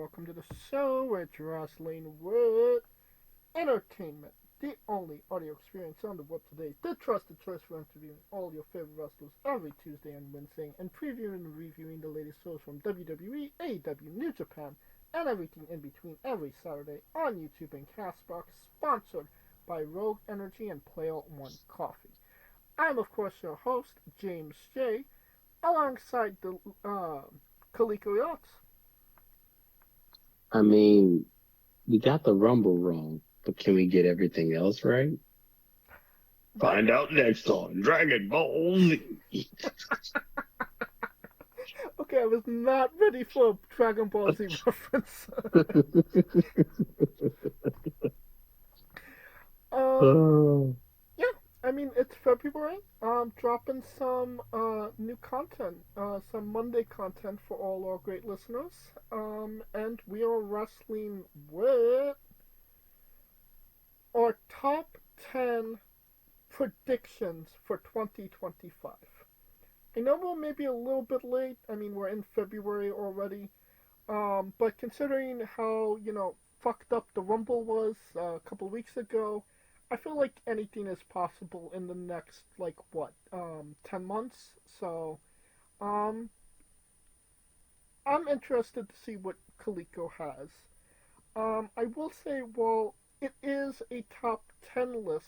welcome to the show where it's wrestling with entertainment. The only audio experience on the web today. The trusted choice for interviewing all your favorite wrestlers every Tuesday and Wednesday and previewing and reviewing the latest shows from WWE, AEW, New Japan, and everything in between every Saturday on YouTube and Castbox, sponsored by Rogue Energy and Player One Coffee. I'm, of course, your host, James J., alongside the Kaliko Yachts. I mean, we got the Rumble wrong, but can we get everything else right? That, Find out next on Dragon Ball Z. okay, I was not ready for a Dragon Ball Z reference. um, Oh, yeah, I mean it's February. Dropping some new content, some Monday content for all our great listeners. And we are wrestling with our top 10 predictions for 2025. I know we're maybe a little bit late. I mean, we're in February already. But considering how, fucked up the Rumble was a couple weeks ago, I feel like anything is possible in the next, 10 months. So, um, I'm interested to see what Kaliko has. I will say, well, it is a top 10 list.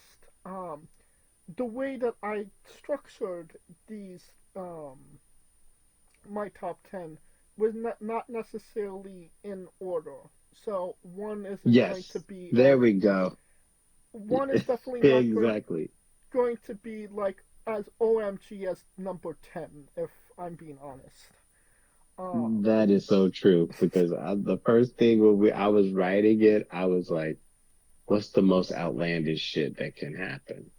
The way that I structured these, my top 10 was not necessarily in order. So one isn't going to yes, be there we go. one is definitely not Exactly. going to be like as OMG as number 10 if I'm being honest. Um That is so true because the first thing I was writing it, I was like, what's the most outlandish shit that can happen?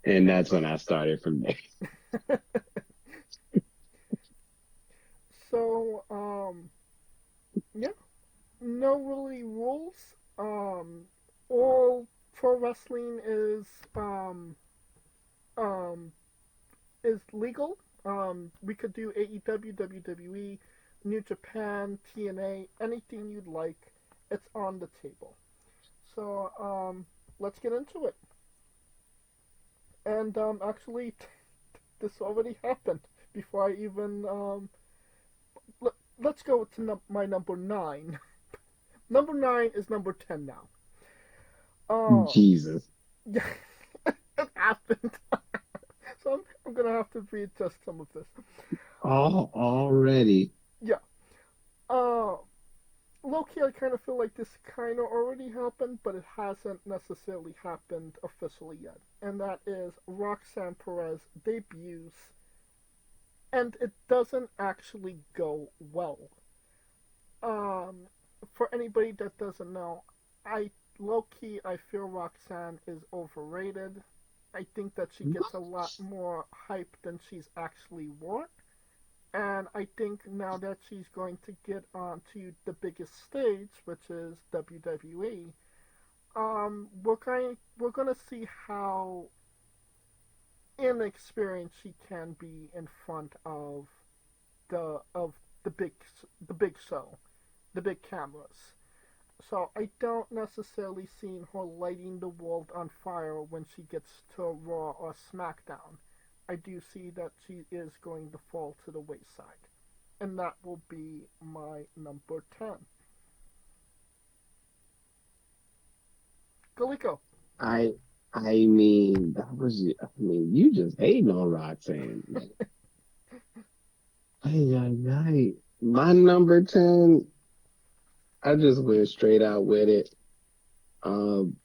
And that's when I started from there. so yeah, no really rules. All pro wrestling um is legal. We could do AEW, WWE, New Japan, TNA, anything you'd like. It's on the table. So let's get into it. And actually, this already happened before I even let's go to my number 9. Number 9 is number 10 now. Oh, Jesus. yeah, it happened. So I'm gonna have to readjust some of this. All already. Yeah. Uh, Low key, I kind of feel like this kind of already happened, but it hasn't necessarily happened officially yet. And that is Roxanne Perez debuts, and it doesn't actually go well. Um, for anybody that doesn't know, I low key I feel Roxanne is overrated. I think that she gets a lot more hype than she's actually worth. And I think now that she's going to get onto the biggest stage, which is WWE, we're gonna see how inexperienced she can be in front of the big the big show, the big cameras. So I don't necessarily see her lighting the world on fire when she gets to Raw or SmackDown. I do see that she is going to fall to the wayside. And that will be my number 10. Kaliko. I I mean, you just hating on Roxanne. Ay, ay, ay. My number 10, I just went straight out with it. Um,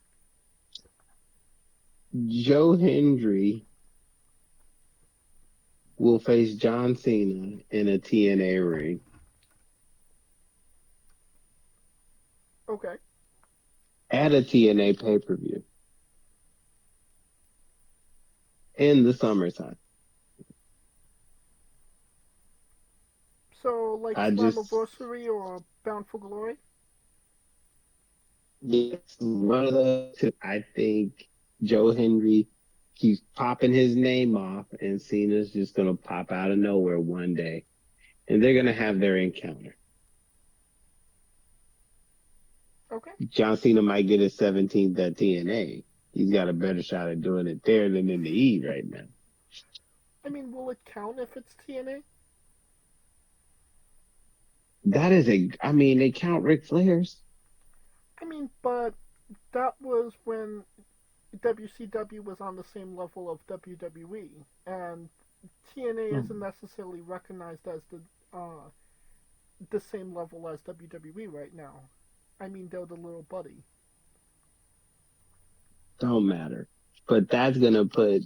Joe Hendry will face John Cena in a TNA ring Okay. at a TNA pay-per-view in the summertime. So, like I just, Slammiversary or Bound for Glory? yes, one of the two. I think Joe Hendry keeps popping his name off, and Cena's just gonna pop out of nowhere one day, and they're gonna have their encounter. Okay. John Cena might get his 17th at TNA. He's got a better shot at doing it there than in the E right now. I mean, will it count if it's TNA? That is I mean, they count Ric Flair's. I mean, but that was when WCW was on the same level of WWE, and TNA Oh, isn't necessarily recognized as the same level as WWE right now. I mean, they're the little buddy. don't matter. But that's gonna put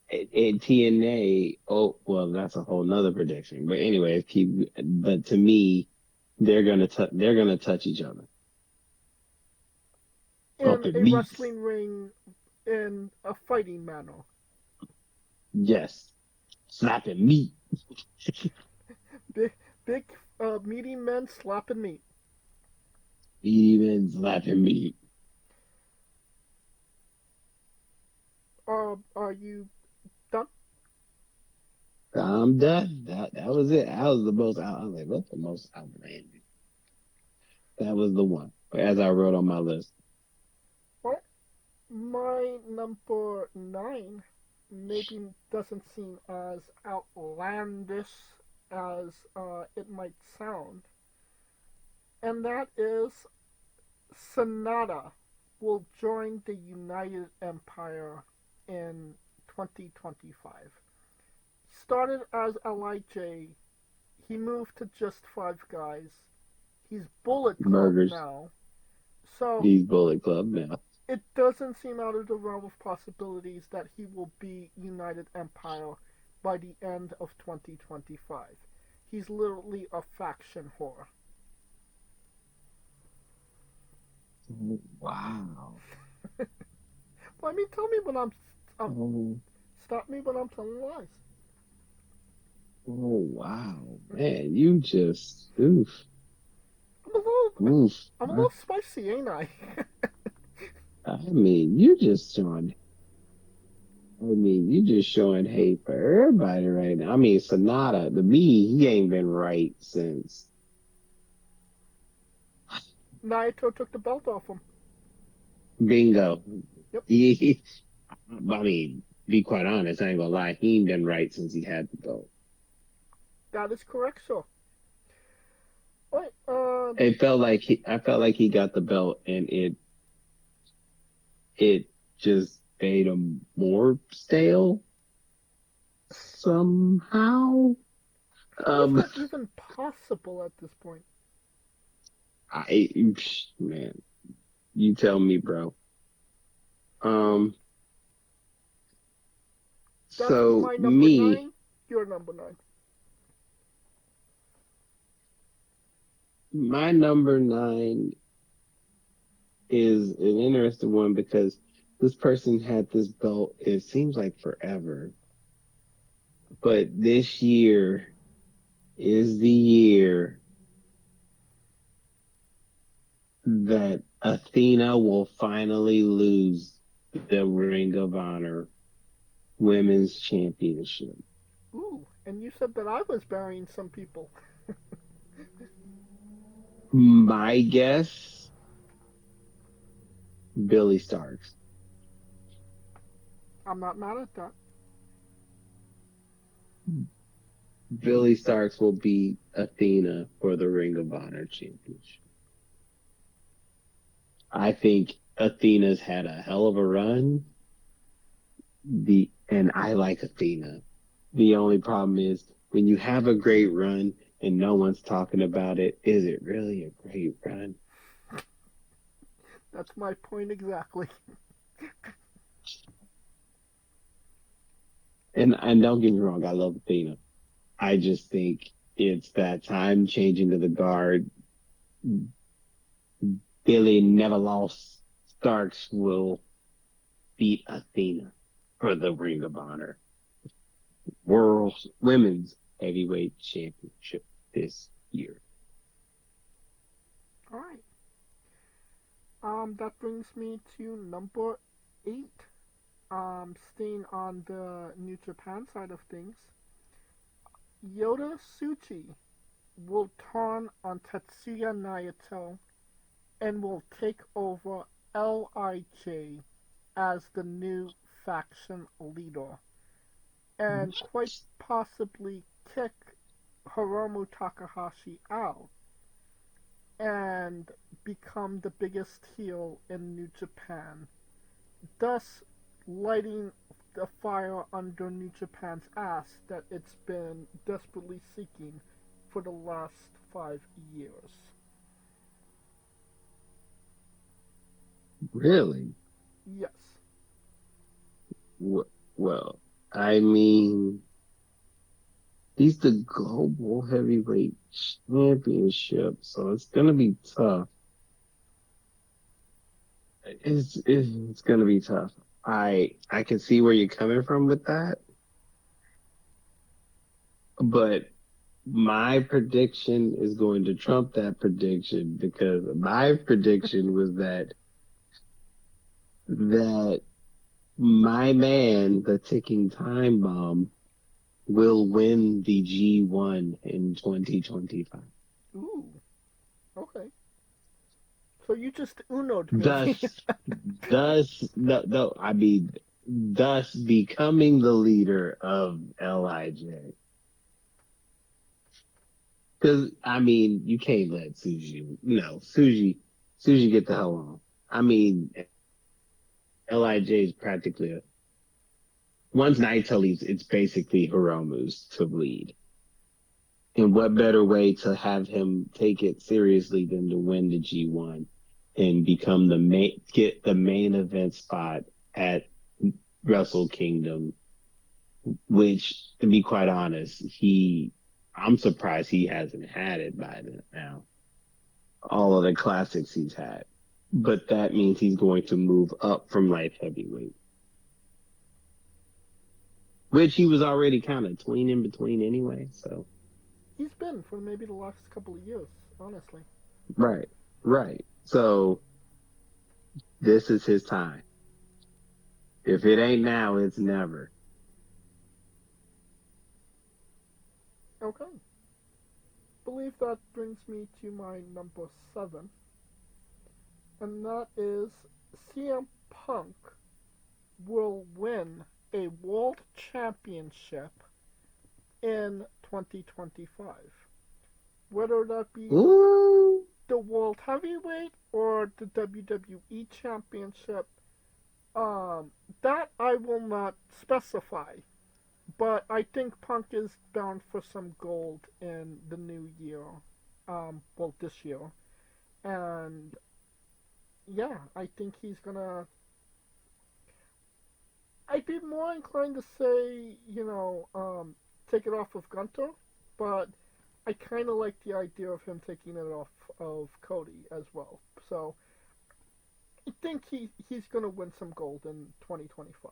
in TNA. Oh, well, that's a whole nother prediction. But anyway, keep. But to me, they're gonna touch each other. In Bumping a knees. wrestling ring in a fighting manner. Yes. Slapping meat. Big, big, meaty men slapping meat. Even slapping meat. Are you done? I'm done. That was it. That was the most. I was like, what's the most outlandish? That was the one. As I wrote on my list. Well, my number 9 maybe doesn't seem as outlandish as it might sound, and that is Sonata will join the United Empire in 2025. Started as LIJ, he moved to just Five Guys. He's Bullet Club Burgers. now. So He's Bullet Club now. it doesn't seem out of the realm of possibilities that he will be United Empire by the end of 2025. He's literally a faction whore. Wow. Well, I mean, tell me when I'm Oh, stop me when I'm telling lies. oh wow. Man, you just oof. I'm a little, Oof. I'm a little spicy, ain't I? I mean, you just showing you just showing hate for everybody right now. I mean, Sonata, to me, he ain't been right since Naito took the belt off him. Bingo. Yep, He, I mean, be quite honest, I ain't gonna lie, he ain't been right since he had the belt. that is correct, sir. Wait, I felt like he got the belt and it just made him more stale somehow. how is Um, that even possible at this point? I, man, you tell me, bro. Um, That's so my number me, 9. Your number 9. my number 9 is an interesting one because this person had this belt, it seems like forever, but this year is the year that Athena will finally lose the Ring of Honor Women's Championship. Ooh, and you said that I was burying some people. My guess, Billy Starks. I'm not mad at that. Billy Starks will beat Athena for the Ring of Honor Championship. I think Athena's had a hell of a run. And I like Athena. The only problem is when you have a great run and no one's talking about it, is it really a great run? That's my point exactly. And don't get me wrong, I love Athena. I just think it's that time changing of the guard. Billy never lost. Starks will beat Athena for the Ring of Honor World Women's Heavyweight Championship this year. All right. That brings me to number 8. Staying on the New Japan side of things, Yoda Tsuchi will turn on Tetsuya Naito and will take over LIJ as the new faction leader and quite possibly kick Hiromu Takahashi out and become the biggest heel in New Japan, thus lighting the fire under New Japan's ass that it's been desperately seeking for the last 5 years. Really? Yes. Well, I mean, he's the global heavyweight championship, so it's gonna be tough. It's gonna be tough. I can see where you're coming from with that, but my prediction is going to trump that prediction because my prediction was that my man, the ticking time bomb, will win the G1 in 2025. Ooh. Okay. So you just uno'd me. Thus, no, no, I mean, thus becoming the leader of LIJ. Because, I mean, you can't let Suji get the hell on. I mean, LIJ is practically once Naito leaves, it's basically Hiromu's to lead. And what better way to have him take it seriously than to win the G1 and become get the main event spot at Wrestle Kingdom, which, to be quite honest, I'm surprised he hasn't had it by now. All of the classics he's had. But that means he's going to move up from light heavyweight, which he was already kind of tweening between anyway. So He's been for maybe the last couple of years, honestly. right, right. So this is his time. If it ain't now, it's never. Okay. Believe that brings me to my number 7, and that is CM Punk will win a world championship in 2025. Whether that be Ooh. the World Heavyweight or the WWE Championship, that I will not specify. But I think Punk is bound for some gold in the new year. Well, this year. And yeah, I think he's gonna. I'd be more inclined to say, take it off of Gunter, but I kind of like the idea of him taking it off of Cody as well. So I think he's gonna win some gold in 2025.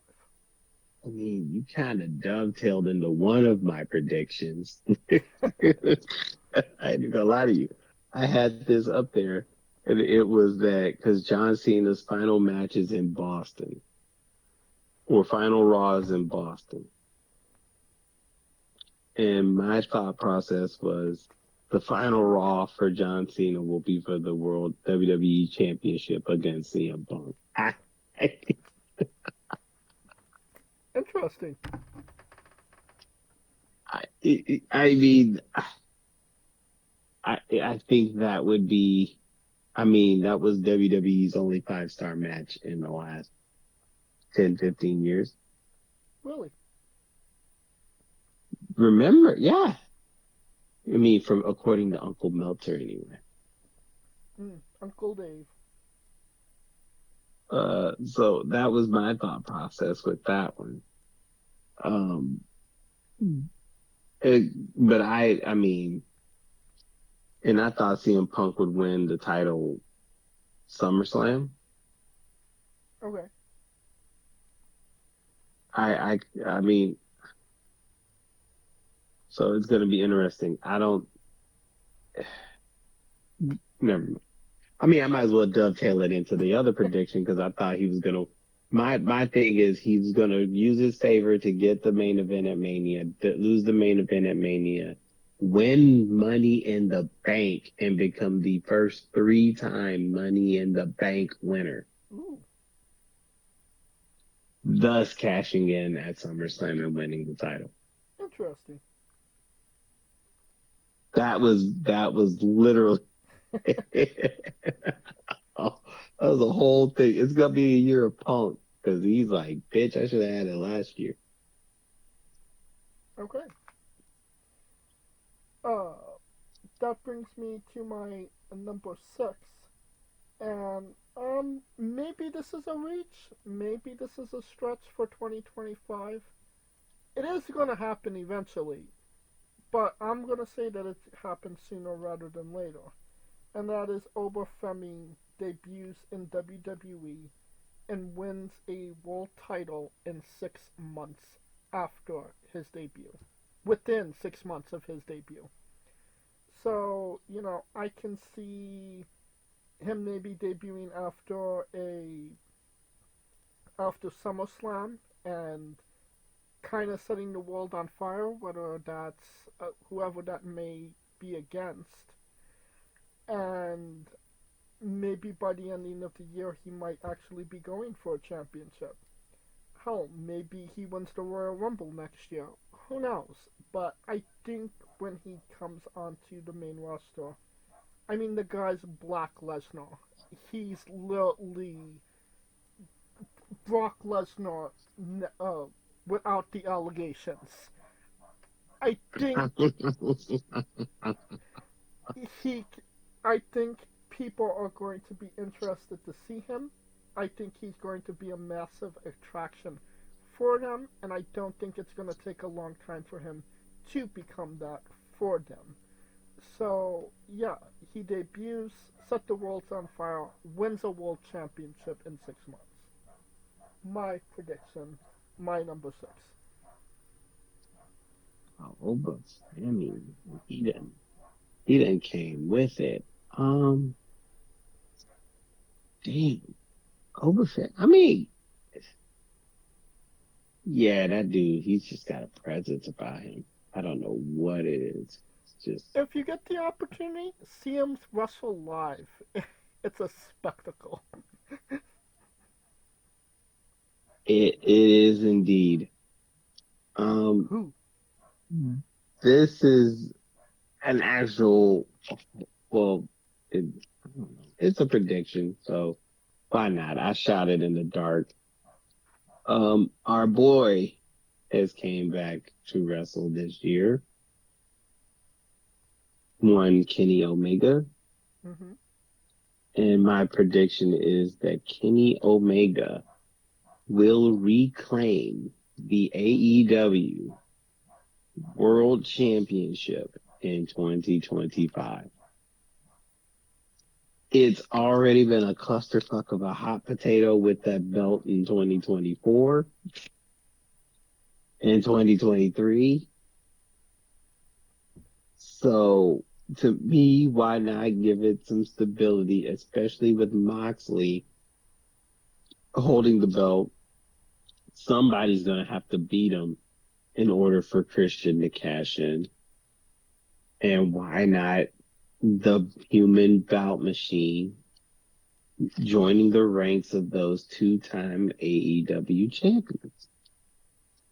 I mean, you kind of dovetailed into one of my predictions. I ain't gonna lie to you. I had this up there, and it was that because John Cena's final match is in Boston, or final Raw is in Boston. And my thought process was the final Raw for John Cena will be for the World WWE Championship against CM Punk. Interesting. I mean, I think that would be. I mean, that was WWE's only 5-star match in the last 10, 15 years. Really? Remember? Yeah. I mean, from according to Uncle Melter, anyway. Uncle Dave. So that was my thought process with that one. Um, but I mean, and I thought CM Punk would win the title SummerSlam. Okay. I mean, so it's going to be interesting. Never mind. I mean, I might as well dovetail it into the other prediction because I thought he was going to. My thing is he's going to use his favor to get the main event at Mania, lose the main event at Mania, win Money in the Bank and become the first three-time Money in the Bank winner, Ooh, thus cashing in at SummerSlam and winning the title. interesting. That was literally oh, that was a whole thing. It's gonna be a year of Punk because he's like, bitch, I should have had it last year. Okay. Uh, that brings me to my number six, and maybe this is a reach, maybe this is a stretch for 2025. It is gonna happen eventually, but I'm gonna say that it happens sooner rather than later, and that is Oberfemi debuts in WWE and wins a world title in 6 months after his debut. Within 6 months of his debut. So, I can see him maybe debuting after SummerSlam and kind of setting the world on fire, whether that's whoever that may be against. And maybe by the ending of the year, he might actually be going for a championship. Hell, maybe he wins the Royal Rumble next year. Who knows? But I think when he comes onto the main roster, I mean, the guy's Brock Lesnar. He's literally Brock Lesnar uh, without the allegations. I think he, I think people are going to be interested to see him. I think he's going to be a massive attraction for them, and I don't think it's going to take a long time for him to become that for them. So, yeah, he debuts, set the world on fire, wins a world championship in 6 months. My prediction, my number six. Oh, but I mean, he didn't came with it. Damn, Overfit. I mean, yeah, that dude, he's just got a presence about him. I don't know what it is. It's just If you get the opportunity, see him wrestle live. It's a spectacle. it is indeed. Um, Who? this is an actual well, it, I don't know. It's a prediction, so why not? I shot it in the dark. Our boy has came back to wrestle this year. One Kenny Omega, Mm-hmm. and my prediction is that Kenny Omega will reclaim the AEW World Championship in 2025. It's already been a clusterfuck of a hot potato with that belt in 2024 and 2023. So to me, why not give it some stability, especially with Moxley holding the belt? Somebody's going to have to beat him in order for Christian to cash in. And why not the human bout machine joining the ranks of those two-time AEW champions?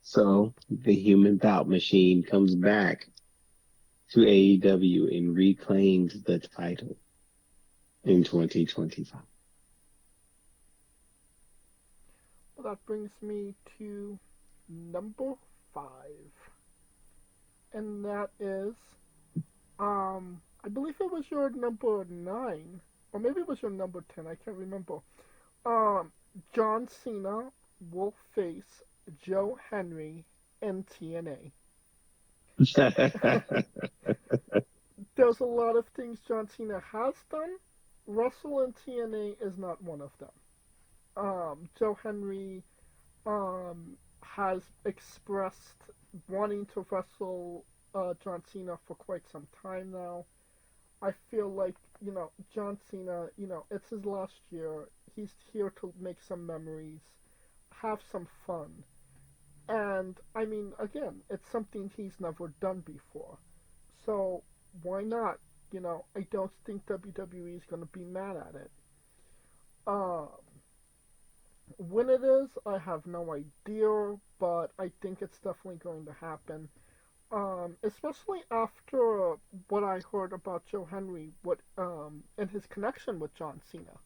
So the human bout machine comes back to AEW and reclaims the title in 2025. Well, that brings me to number five, and that is, I believe it was your number nine, or maybe it was your number 10. I can't remember. Um, John Cena will face Joe Henry in TNA. There's a lot of things John Cena has done. Wrestle in TNA is not one of them. Joe Henry has expressed wanting to wrestle John Cena for quite some time now. I feel like, John Cena, it's his last year. He's here to make some memories, have some fun. And, I mean, again, it's something he's never done before. So why not? I don't think WWE is going to be mad at it. Uh, when it is, I have no idea, but I think it's definitely going to happen. Especially after what I heard about Joe Henry, and his connection with John Cena.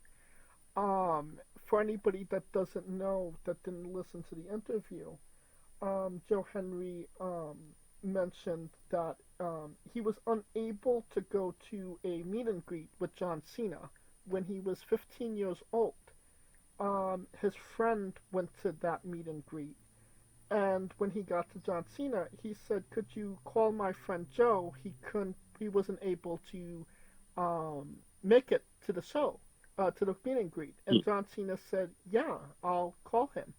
For anybody that doesn't know, that didn't listen to the interview, Joe Henry mentioned that he was unable to go to a meet and greet with John Cena when he was 15 years old. His friend went to that meet and greet, and when he got to John Cena, he said, "Could you call my friend Joe? He couldn't. He wasn't able to make it to the show, to the meet and greet." And John Cena said, "Yeah, I'll call him."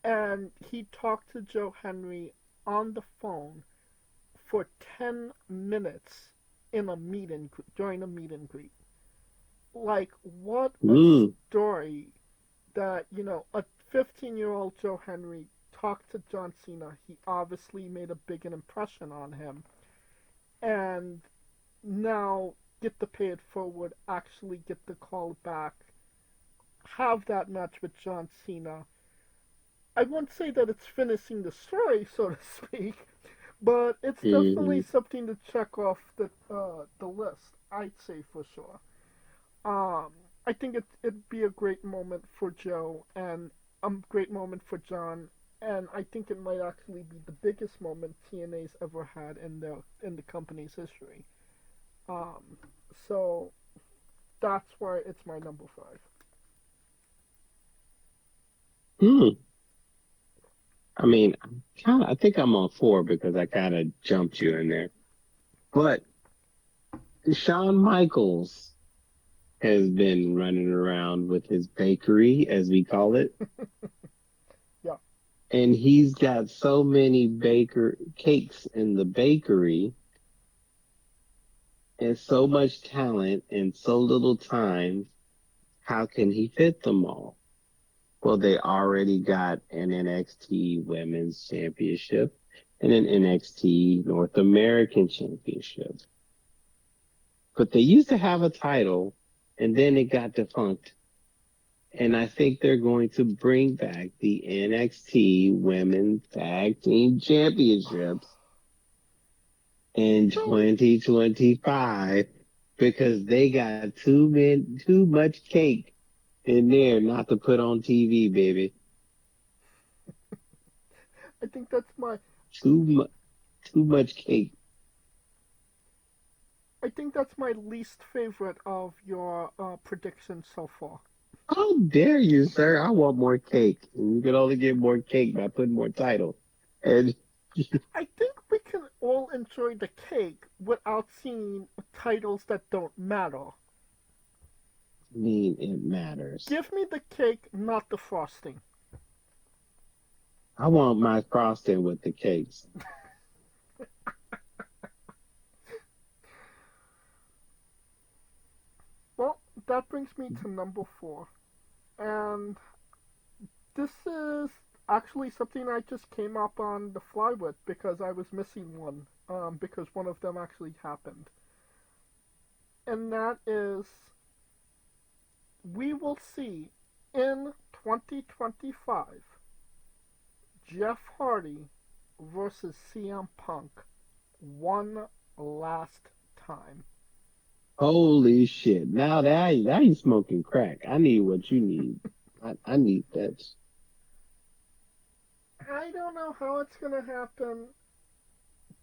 And he talked to Joe Henry on the phone for 10 minutes during a meet and greet. Like, what a Mm, story that, a 15-year-old Joe Henry talked to John Cena. He obviously made a big impression on him. And now get to pay it forward, actually get the call back, have that match with John Cena. I won't say that it's finishing the story, so to speak, but it's definitely mm, something to check off the list. I'd say for sure. I think it'd be a great moment for Joe and a great moment for John, and I think it might actually be the biggest moment TNA's ever had in the company's history. Um, so that's why it's my number five. mm. I mean, I think I'm on four because I kind of jumped you in there. But Shawn Michaels has been running around with his bakery, as we call it, Yeah. and he's got so many baker cakes in the bakery and so much talent and so little time. How can he fit them all? Well, they already got an NXT Women's Championship and an NXT North American Championship. But they used to have a title and then it got defunct. And I think they're going to bring back the NXT Women's Tag Team Championships in So 2025 because they got too much cake in there not to put on TV, baby. I think that's my Too much, too much cake. I think that's my least favorite of your predictions so far. How dare you, sir? I want more cake. And you can only get more cake by putting more titles. And I think we can all enjoy the cake without seeing titles that don't matter. I mean, it matters. Give me the cake, not the frosting. I want my frosting with the cakes. Well, that brings me to number four. And this is actually something I just came up on the fly with because I was missing one, because one of them actually happened. And that is, we will see in 2025 Jeff Hardy versus CM Punk one last time. Holy shit. Now you smoking crack. I need what you need. I need that. I don't know how it's gonna happen,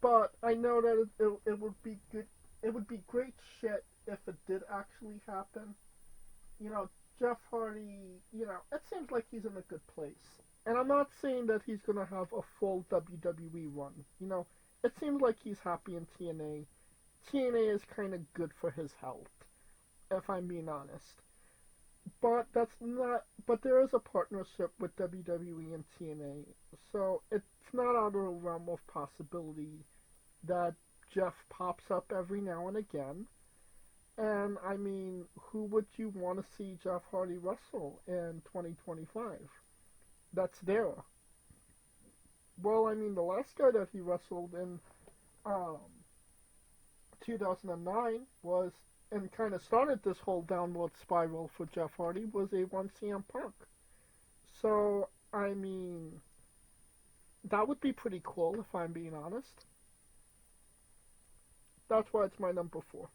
but I know that it would be good. It would be great shit if it did actually happen. You know, Jeff Hardy. It seems like he's in a good place, and I'm not saying that he's gonna have a full WWE run. It seems like he's happy in TNA. TNA is kind of good for his health, if I'm being honest. But that's not. But there is a partnership with WWE and TNA, so it's not out of the realm of possibility that Jeff pops up every now and again. And I mean, who would you want to see Jeff Hardy wrestle in 2025? That's there. Well, I mean, the last guy that he wrestled in, um, 2009 was, and kind of started this whole downward spiral for Jeff Hardy, was A1 CM Punk. So, I mean, that would be pretty cool if I'm being honest. That's why it's my number four.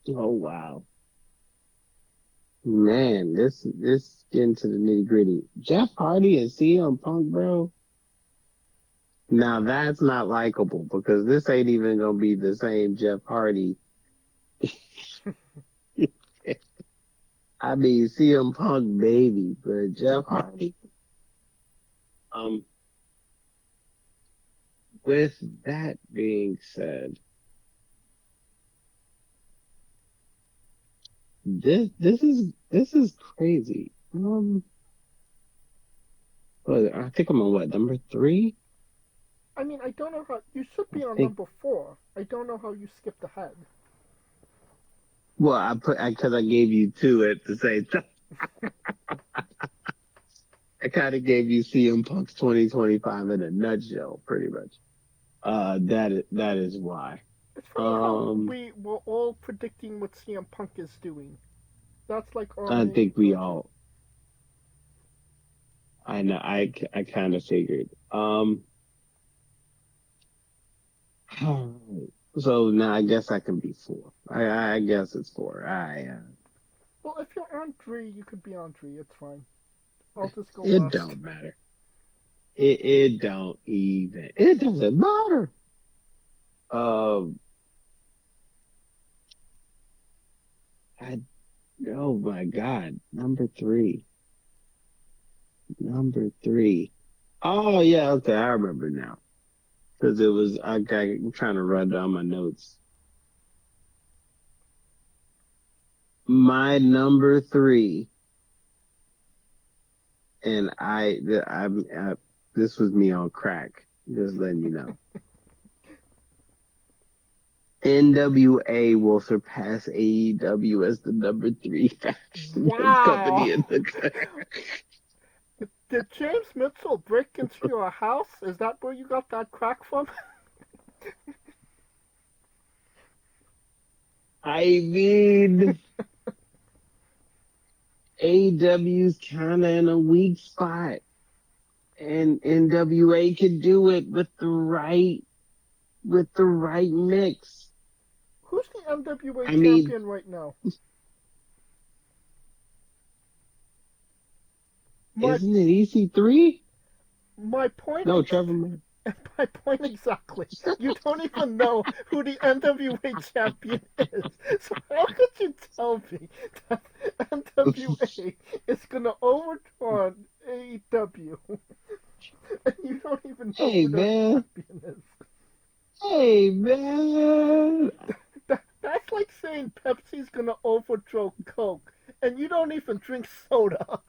Oh wow. Man, this getting to the nitty gritty. Jeff Hardy and CM Punk, bro. Now that's not likable because this ain't even gonna be the same Jeff Hardy. I mean CM Punk baby, but Jeff Hardy. Um, with that being said, this is crazy. But I think I'm on what, number three? I mean, I don't know how. You should I be on think. number four. I don't know how you skipped ahead. Well, I put because I gave you two at the same time. I kind of gave you CM Punk's 2025 in a nutshell, pretty much. That is why. It's funny how Um, we were all predicting what CM Punk is doing. That's like our I main think we go-to. all. I know. I kind of figured. So now I guess I can be four. I guess it's four. Well, if you're on three, you could be on three. It's fine. I'll just go it last. don't matter. It don't even. It doesn't matter. Um, I oh my God, number three. Number three. Oh yeah, okay, I remember now. Because it was I'm trying to run down my notes. My number three, and this was me on crack. Just letting you know. NWA will surpass AEW as the number three fastest Wow! company in the. Did James Mitchell break into your house? Is that where you got that crack from? I mean, AEW's kind of in a weak spot, and NWA can do it with the right mix. Who's the NWA I mean, champion right now? My isn't it EC3? my point No, ex- Trevor. my point exactly. You don't even know who the NWA champion is. So how could you tell me that NWA is gonna overturn AEW and you don't even know Hey who their man, champion is? hey man, That's like saying Pepsi's gonna overthrow Coke and you don't even drink soda.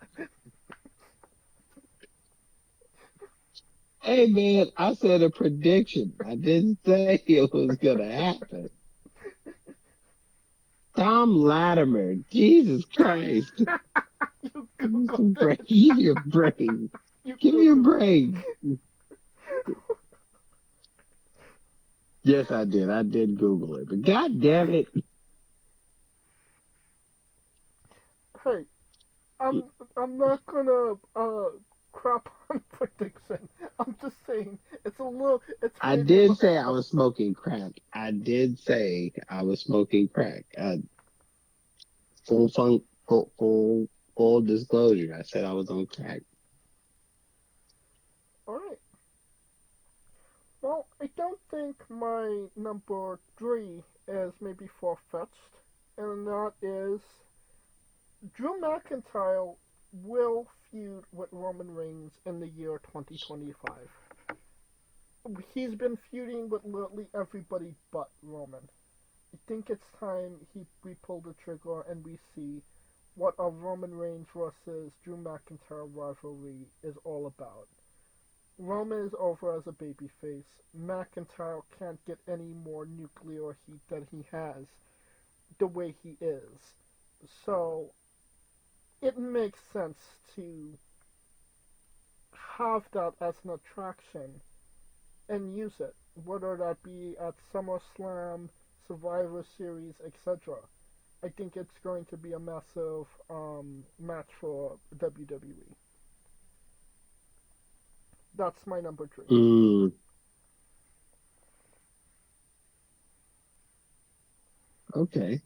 hey man. I said a prediction. I didn't say it was gonna happen. Tom Latimer, Jesus Christ. You Give me googled some brain. it. Give me a brain. You Give me a googled it. brain. Yes, I did. I did Google it. But God damn it. Hey, I'm not gonna crap on prediction. I'm just saying it's I maybe a did little say I low. was smoking crack. I did say I was smoking crack. Full fun, full disclosure. I said I was on crack. All right. Well, I don't think my number three is maybe far fetched, and that is Drew McIntyre will feud with Roman Reigns in the year 2025. He's been feuding with literally everybody but Roman. I think it's time we pull the trigger and we see what a Roman Reigns versus Drew McIntyre rivalry is all about. Roman is over as a babyface. McIntyre can't get any more nuclear heat than he has the way he is. So it makes sense to have that as an attraction and use it, whether that be at SummerSlam, Survivor Series, etc. I think it's going to be a massive match for WWE. That's my number three. Mm, okay.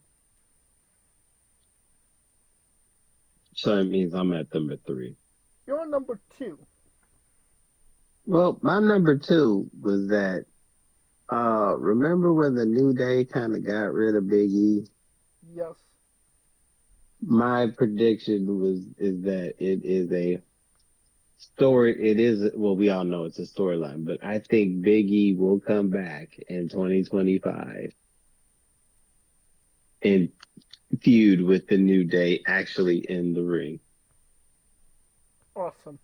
So that means I'm at number three. Your number two. Well, my number two was that, remember when the New Day kind of got rid of Big E? Yes. My prediction is that it is a story. It is, well, we all know it's a storyline, but I think Big E will come back in 2025 and feud with the New Day actually in the ring. Awesome.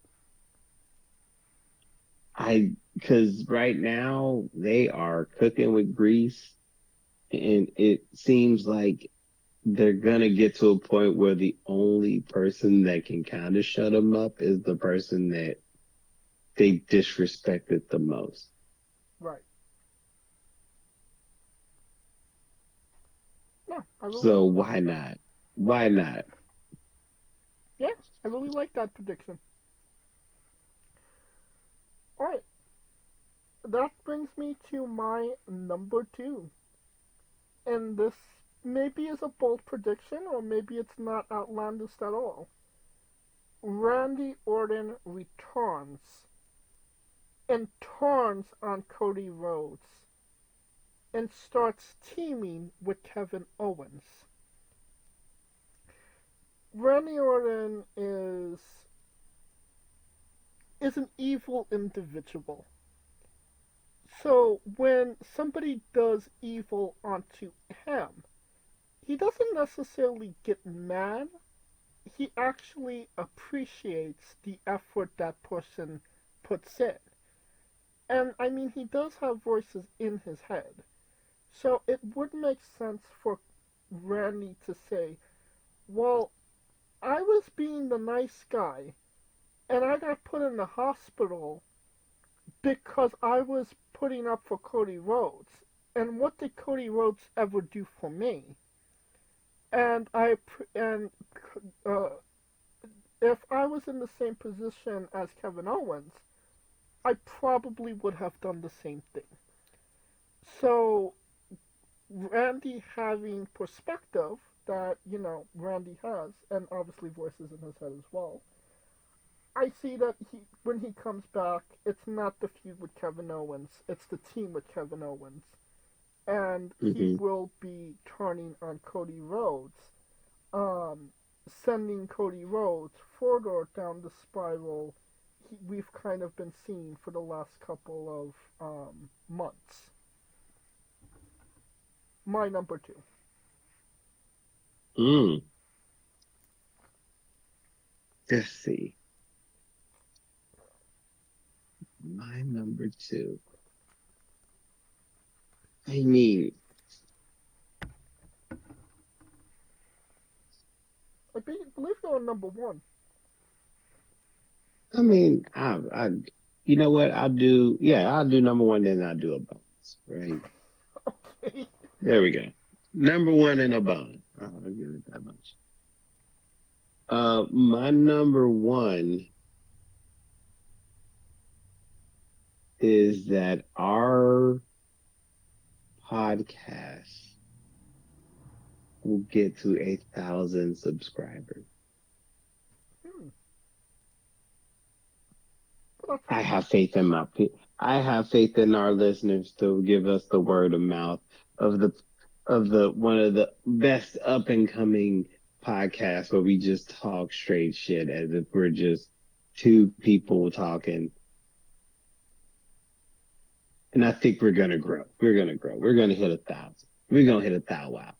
Because right now they are cooking with grease, and it seems like they're gonna get to a point where the only person that can kind of shut them up is the person that they disrespected the most. Right. Yeah, I really, So why not? Why not? yeah, I really like that prediction. All right, that brings me to my number two, and this maybe is a bold prediction, or maybe it's not outlandish at all. Randy Orton returns and turns on Cody Rhodes and starts teaming with Kevin Owens. Randy Orton is an evil individual. So when somebody does evil onto him, he doesn't necessarily get mad. He actually appreciates the effort that person puts in. And I mean, he does have voices in his head. So it would make sense for Randy to say, well, I was being the nice guy, and I got put in the hospital because I was putting up for Cody Rhodes. And what did Cody Rhodes ever do for me? And uh, if I was in the same position as Kevin Owens, I probably would have done the same thing. So Randy having perspective that Randy has, and obviously voices in his head as well. I see that when he comes back, it's not the feud with Kevin Owens; it's the team with Kevin Owens, and he Hmm. will be turning on Cody Rhodes, um, sending Cody Rhodes further down the spiral we've kind of been seeing for the last couple of months. My number two. Mm. Let's see. My number two. I mean, Believe you're number one. you know what? I'll do number one, then I'll do a bonus, right? Okay. There we go. Number one and a bonus. I'll give it that much. My number one is that our podcast will get to 1,000 subscribers. Hmm. But I that's have faith in I have faith in our listeners to give us the word of mouth of the one of the best up and coming podcasts where we just talk straight shit as if we're just two people talking. And I think we're gonna grow. We're gonna grow. We're gonna hit 1,000. We're gonna hit 1,000. Wow.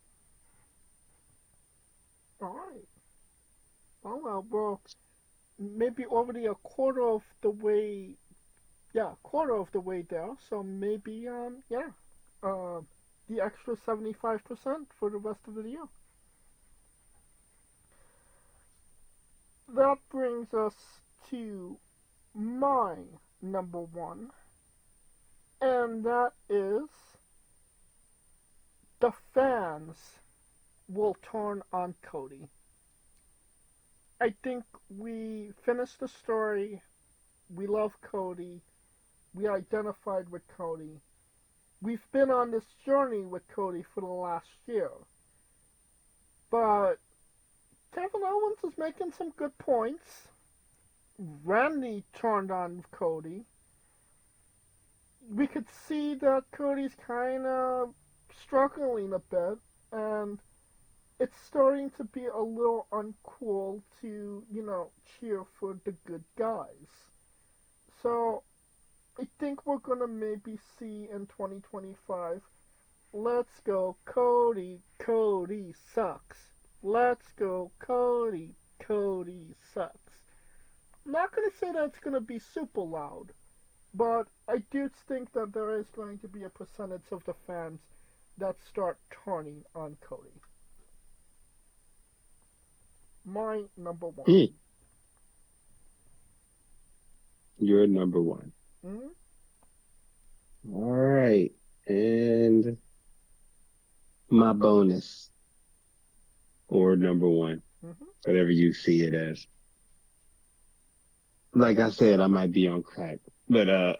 all right. Well, maybe already a quarter of the way. Yeah, quarter of the way there. So maybe yeah, uh, the extra 75% for the rest of the year. That brings us to my number one, and that is the fans will turn on Cody. I think we finished the story. We love Cody. We identified with Cody. We've been on this journey with Cody for the last year. But Kevin Owens is making some good points. Randy turned on Cody. We could see that Cody's kind of struggling a bit, and it's starting to be a little uncool to, cheer for the good guys. So I think we're going to maybe see in 2025, let's go Cody, Cody sucks. Let's go Cody, Cody sucks. I'm not going to say that it's going to be super loud, but I do think that there is going to be a percentage of the fans that start turning on Cody. My number one. Mm. You're number one. Mm-hmm. All right. And my bonus, or number one, Mm-hmm. whatever you see it as. Like I said, I might be on crack, but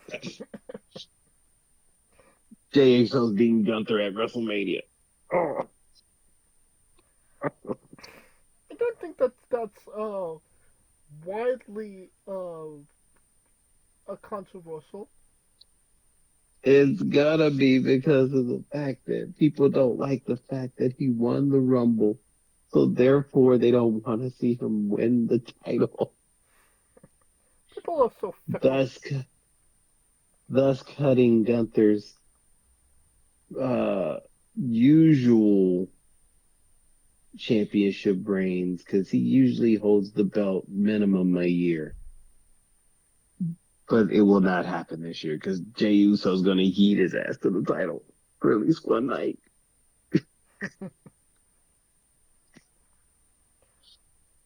Jey Uso's being Gunther at WrestleMania. Oh. I don't think that's widely controversial. It's gotta be because of the fact that people don't like the fact that he won the Rumble. So therefore they don't want to see him win the title. People are so fickle. Thus thus cutting Gunther's usual championship reigns, because he usually holds the belt minimum a year. But it will not happen this year because Jey Uso's going to heat his ass to the title for at least one night.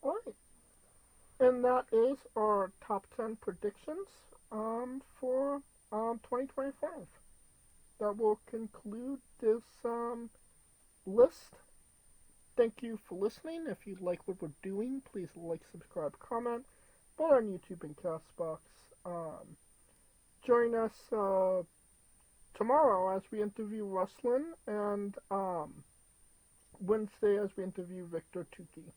Alright. And that is our top 10 predictions for 2025. That will conclude this list. Thank you for listening. If you like what we're doing, please like, subscribe, comment, both on YouTube and Castbox. Join us tomorrow as we interview Wrestling, and Wednesday as we interview Victor Tukey.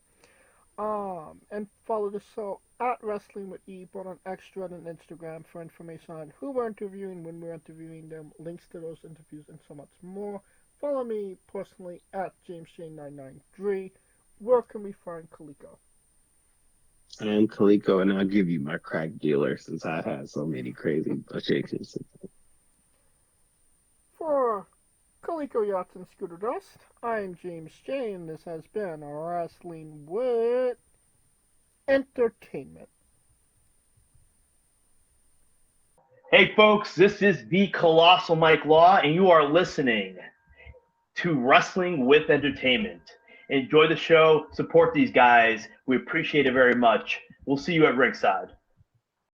And follow the show at Wrestling with E, both on X, Thread, and Instagram for information on who we're interviewing, when we're interviewing them, links to those interviews, and so much more. Follow me personally at JamesJ993. Where can we find Kaliko? I am Kaliko, and I'll give you my crack dealer since I had so many crazy shakes. For Kaliko Yachts and Scooter Dust, I'm James J, and this has been Wrestling with Entertainment. Hey folks, this is the Colossal Mike Law, and you are listening to Wrestling with Entertainment. Enjoy the show, support these guys. We appreciate it very much. We'll see you at ringside.